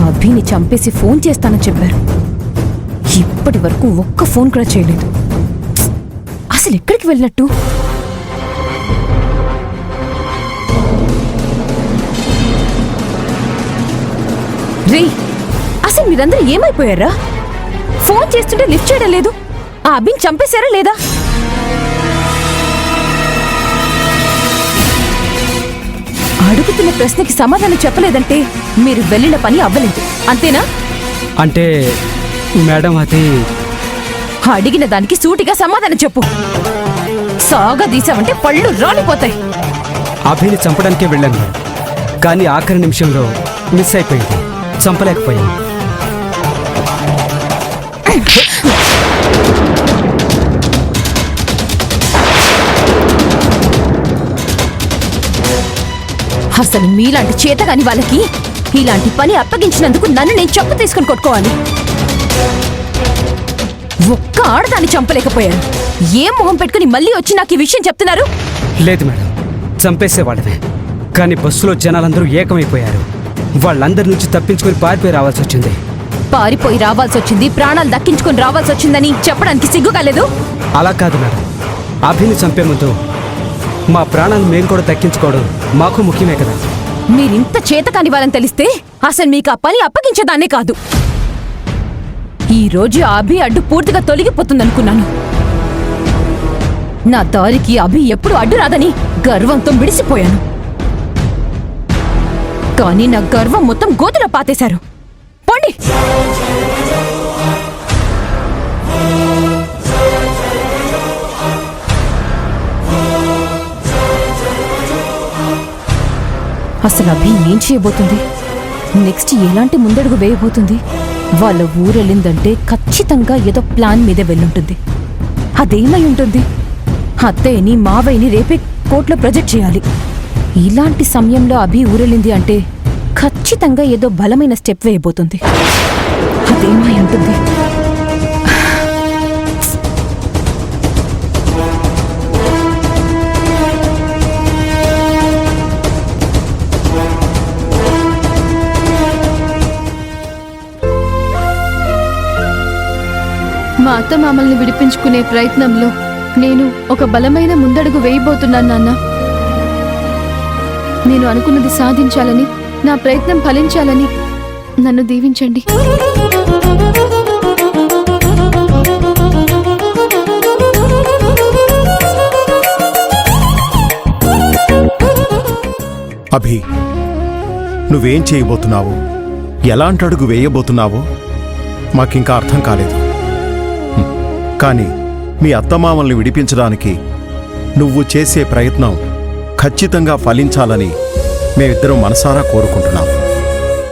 అభిని చంపేసి ఫోన్ చేస్తానని చెప్పారు. ఇప్పటి వరకు ఒక్క ఫోన్ కూడా చేయలేదు. అసలు ఎక్కడికి వెళ్ళినట్టు? రే, అసలు మీరందరూ ఏమైపోయారా? ఫోన్ చేస్తుంటే లిఫ్ట్ చేయడం లేదు. ఆ అభిని చంపేశారా లేదా? అడుగుతున్న ప్రశ్నకి సమాధానం చెప్పలేదంటే మీరు వెళ్ళిన పని అవ్వలేదు, అంతేనా? అంటే మేడం, అది అడిగిన దానికి సూటిగా సమాధానం చెప్పు. సాగదీసావంటే పళ్ళు రాలిపోతాయి. అభిని చంపడానికే వెళ్ళాను, కానీ ఆఖరి నిమిషంలో మిస్ అయిపోయింది. చంపలేకపోయాను. అసలు మీలాంటి చేతగాని వాళ్ళకి ఇలాంటి పని అప్పగించినందుకు నన్ను నేను చెప్పు తీసుకుని కొట్టుకోవాలి. ఒక్క ఆడదాన్ని చంపలేకపోయారు. ఏం మొహం పెట్టుకుని మళ్ళీ వచ్చి నాకు ఈ విషయం చెప్తున్నారు? లేదు మేడం, చంపేసేవాళ్ళమే. కానీ బస్సులో జనాలందరూ ఏకమైపోయారు. వాళ్ళందరి నుంచి తప్పించుకొని పారిపోయి రావాల్సి వచ్చింది. పారిపోయి రావాల్సి వచ్చింది, ప్రాణాలు దక్కించుకొని రావాల్సి వచ్చిందని చెప్పడానికి సిగ్గు కాలేదు? అలా కాదు మేడం, అభిని చంపే ముందు మా ప్రాణాలు మేము కూడా దక్కించుకోవడం మాకు ముఖ్యమే కదా. మీరింత చేతకాని వాళ్ళని తెలిస్తే అసలు మీకు ఆ పని అప్పగించేదాన్నే కాదు. ఈ రోజు ఆ అభి అడ్డు పూర్తిగా తొలగిపోతుందనుకున్నాను. నా దారికి అభి ఎప్పుడు అడ్డు రాదని గర్వంతో మిడిసిపోయాను. కానీ నా గర్వం మొత్తం గోతులో పాతేశారు. పోండి. అసలు అభి ఏం చేయబోతుంది? నెక్స్ట్ ఎలాంటి ముందడుగు వేయబోతుంది? వాళ్ళ ఊరెళ్ళిందంటే ఖచ్చితంగా ఏదో ప్లాన్ మీదే వెళ్ళుంటుంది. అదేమై ఉంటుంది? అత్తయ్యని మావయ్యని రేపే కోర్టులో ప్రొజెక్ట్ చేయాలి. ఇలాంటి సమయంలో అభి ఊరెళ్ళింది అంటే ఖచ్చితంగా ఏదో బలమైన స్టెప్ వేయబోతుంది. అదేమై ఉంటుంది? మా అత్త మామల్ని విడిపించుకునే ప్రయత్నంలో నేను ఒక బలమైన ముందడుగు వేయబోతున్నాను నాన్న. నేను అనుకున్నది సాధించాలని, నా ప్రయత్నం ఫలించాలని నన్ను దీవించండి. అభి, నువ్వేం చేయబోతున్నావు, ఎలాంటి అడుగు వేయబోతున్నావో మాకింకా అర్థం కాలేదు. కానీ మీ అత్తమామల్ని విడిపించడానికి నువ్వు చేసే ప్రయత్నం ఖచ్చితంగా ఫలించాలని మేమిద్దరం మనసారా కోరుకుంటున్నాం.